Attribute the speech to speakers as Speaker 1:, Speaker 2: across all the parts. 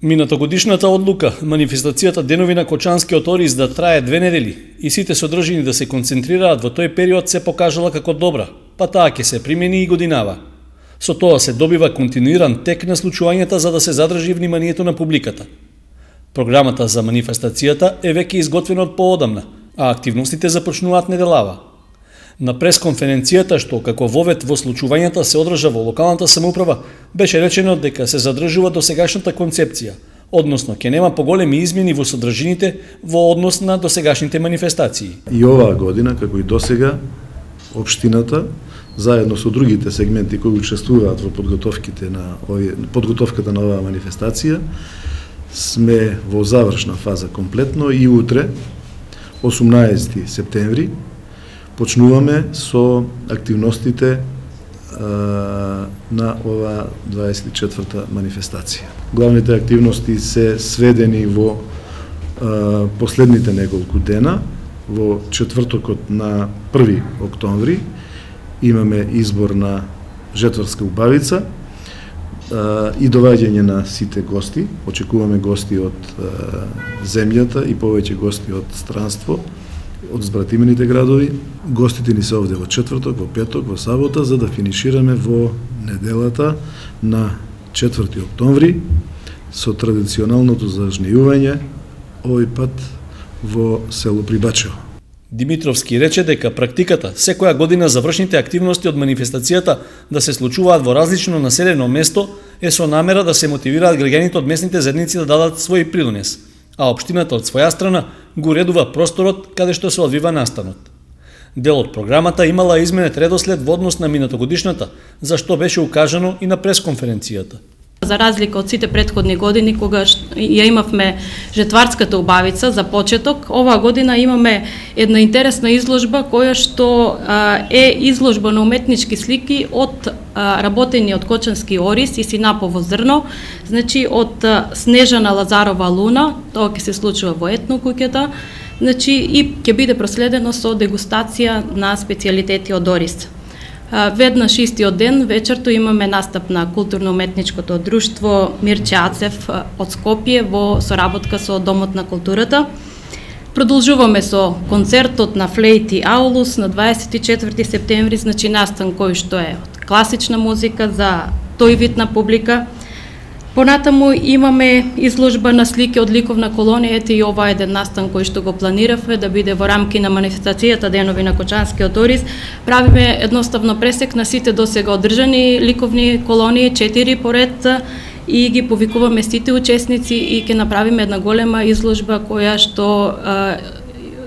Speaker 1: Минатогодишната одлука, манифестацијата Денови на Кочанскиот ориз да трае 2 недели и сите содржини да се концентрираат во тој период се покажала како добра, па таа ќе се примени и годинава. Со тоа се добива континуиран тек на случувањата за да се задржи вниманието на публиката. Програмата за манифестацијата е веќе изготвена од поодамна, а активностите започнуваат неделава. На пресконференцијата што како вовед во случувањата се одржа во локалната самоуправа, беше речено дека се задржува досегашната концепција, односно ќе нема поголеми измени во содржините во однос на досегашните манифестации.
Speaker 2: И оваа година, како и досега, општината заедно со другите сегменти кои учествуваат во подготовката на оваа манифестација, сме во завршна фаза комплетно и утре, 18 септември, почнуваме со активностите на оваа 24-та манифестација. Главните активности се сведени во последните неколку дена. Во четвртокот на 1 октомври имаме избор на жетварска убавица и доваѓање на сите гости. Очекуваме гости од земјата и повеќе гости од странство, од збратимените градови. Гостите ни се овде во четврток, во петок, во сабота, за да финишираме во неделата на 4 октомври со традиционалното зажнејување, овој пат во село Прибачево.
Speaker 1: Димитровски рече дека практиката секоја година завршните активности од манифестацијата да се случуваат во различно населено место е со намера да се мотивираат граѓаните од местните заедници да дадат свој придонес, а општината од своја страна го редува просторот каде што се одвива настанот. Дел од програмата имала изменет редослед во однос на минатогодишната, за што беше укажано и на пресконференцијата.
Speaker 3: За разлика од сите претходни години, кога ја имавме жетварската убавица за почеток, оваа година имаме една интересна изложба која што е изложба на уметнички слики од работени од Кочански ориз и Синапово зрно, значи од Снежана Лазарова луна, тоа ќе се случува во етнокуќата, значи и ќе биде проследено со дегустација на специјалитети од ориз. Веднаш истиот ден, вечерто, имаме настап на културно-уметничкото друштво Мирче Ацев од Скопје во соработка со Домот на културата. Продолжуваме со концертот на флейти Аулус на 24 септември, значи настан кој што е од класична музика за тој вид на публика. Понатаму имаме изложба на слики од ликовна колонија, ете и ова еден настан кој што го планиравме да биде во рамки на манифестацијата Денови на Кочанскиот ориз. Правиме едноставно пресек на сите досега одржани ликовни колонии, 4 поред, и ги повикуваме сите учесници и ќе направиме една голема изложба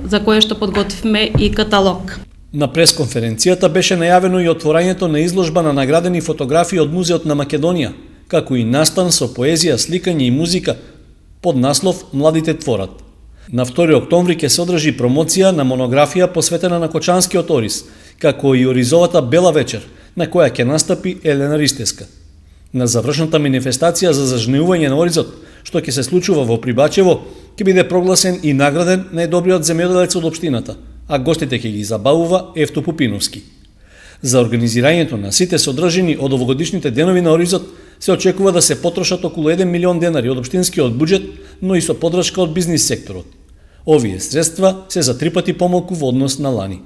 Speaker 3: за која што подготвивме и каталог.
Speaker 1: На пресконференцијата беше најавено и отворањето на изложба на наградени фотографии од Музеот на Македонија, како и настан со поезија, сликање и музика под наслов Младите творат. На 2 октомври ќе се одржи промоција на монографија посветена на Кочанскиот ориз, како и оризовата Бела вечер, на која ќе настапи Елена Ристеска. На завршната манифестација за зажнеување на оризот, што ќе се случува во Прибачево, ќе биде прогласен и награден најдобриот земјоделец од општината, а гостите ќе ги забавува Евто Пупиновски. За организирањето на сите содржини од овогодишните денови на оризот се очекува да се потрошат околу 1 милион денари од општинскиот буџет, но и со поддршка од бизнис секторот. Овие средства се за 3 пати помалку во однос на лани.